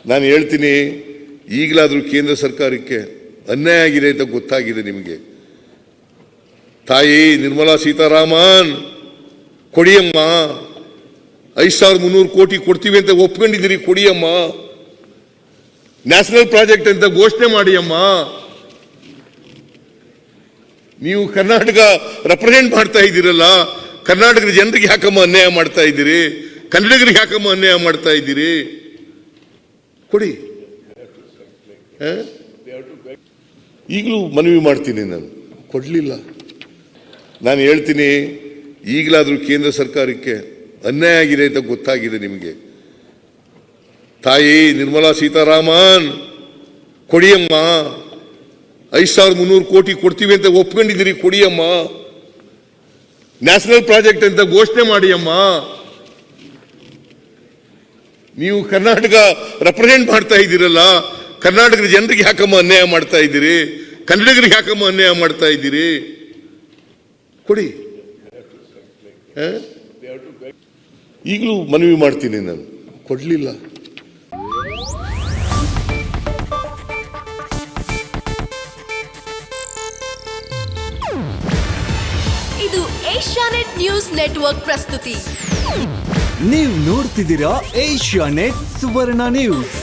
ನಾನು ಹೇಳ್ತೀನಿ, ಈಗಲಾದರೂ ಕೇಂದ್ರ ಸರ್ಕಾರಕ್ಕೆ ಅನ್ಯಾಯ ಆಗಿದೆ ಅಂತ ಗೊತ್ತಾಗಿದೆ ನಿಮಗೆ. ತಾಯಿ ನಿರ್ಮಲಾ ಸೀತಾರಾಮನ್ ಕೊಡಿಯಮ್ಮ, 5300 ಕೋಟಿ ಕೊಡ್ತೀವಿ ಅಂತ ಒಪ್ಕೊಂಡಿದ್ದೀರಿ, ಕೊಡಿಯಮ್ಮ. ನ್ಯಾಷನಲ್ ಪ್ರಾಜೆಕ್ಟ್ ಅಂತ ಘೋಷಣೆ ಮಾಡಿ ಅಮ್ಮ. ನೀವು ಕರ್ನಾಟಕ ರೆಪ್ರೆಸೆಂಟ್ ಮಾಡ್ತಾ ಇದ್ದೀರಲ್ಲ, ಕರ್ನಾಟಕದ ಜನರಿಗೆ ಯಾಕಮ್ಮ ಅನ್ಯಾಯ ಮಾಡ್ತಾ ಇದ್ದೀರಿ? ಕನ್ನಡಿಗರಿಗೆ ಯಾಕಮ್ಮ ಅನ್ಯಾಯ ಮಾಡ್ತಾ ಇದ್ದೀರಿ? ಕೊಡಿ. ಈಗಲೂ ಮನವಿ ಮಾಡ್ತೀನಿ, ನಾನು ಕೊಡಲಿಲ್ಲ. ನಾನು ಹೇಳ್ತೀನಿ, ಈಗಲಾದರೂ ಕೇಂದ್ರ ಸರ್ಕಾರಕ್ಕೆ ಅನ್ಯಾಯ ಆಗಿದೆ ಅಂತ ಗೊತ್ತಾಗಿದೆ ನಿಮಗೆ. ತಾಯಿ ನಿರ್ಮಲಾ ಸೀತಾರಾಮನ್ ಕೊಡಿಯಮ್ಮ, 5300 ಕೋಟಿ ಕೊಡ್ತೀವಿ ಅಂತ ಒಪ್ಕೊಂಡಿದ್ದೀರಿ, ಕೊಡಿಯಮ್ಮ. ನ್ಯಾಷನಲ್ ಪ್ರಾಜೆಕ್ಟ್ ಅಂತ ಘೋಷಣೆ ಮಾಡಿ ಅಮ್ಮ. ನೀವು ಕರ್ನಾಟಕ ರೆಪ್ರೆಸೆಂಟ್ ಮಾಡ್ತಾ ಇದ್ದೀರಲ್ಲ, ಕರ್ನಾಟಕದ ಜನರಿಗೆ ಯಾಕಮ್ಮ ಅನ್ಯಾಯ ಮಾಡ್ತಾ ಇದ್ದೀರಿ? ಕನ್ನಡಿಗರಿಗೆ ಯಾಕಮ್ಮ ಅನ್ಯಾಯ ಮಾಡ್ತಾ ಇದ್ದೀರಿ? ಕೊಡಿ. ಈಗಲೂ ಮನವಿ ಮಾಡ್ತೀನಿ, ನಾನು ಕೊಡಲಿಲ್ಲ. ಇದು ಏಷ್ಯಾನೆಟ್ ನ್ಯೂಸ್ ನೆಟ್ವರ್ಕ್ ಪ್ರಸ್ತುತಿ. ನೀವು ನೋಡ್ತಿದ್ದೀರಾ ಏಷ್ಯಾನೆಟ್ ಸುವರ್ಣ ನ್ಯೂಸ್.